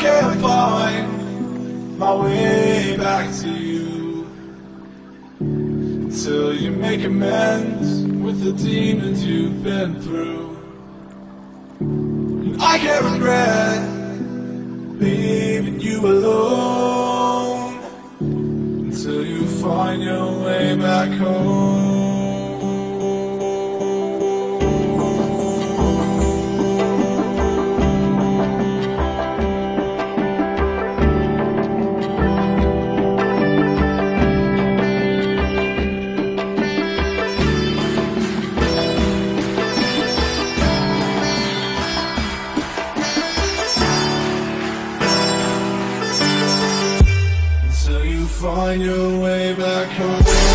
can't find my way back to you until you make amends with the demons you've been through. And I can't regret leaving you alone until you find your way back home. Until you find your way back home.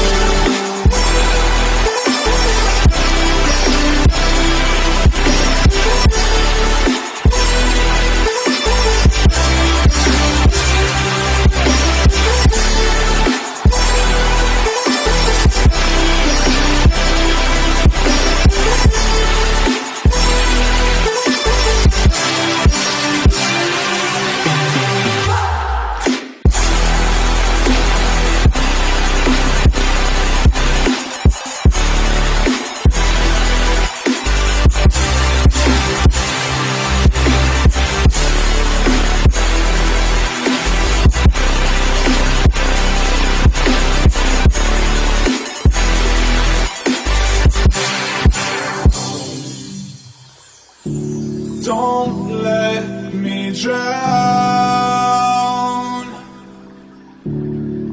Don't let me drown.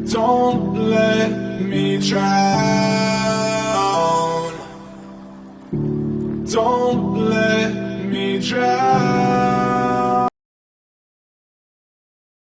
Don't let me drown. Don't let me drown.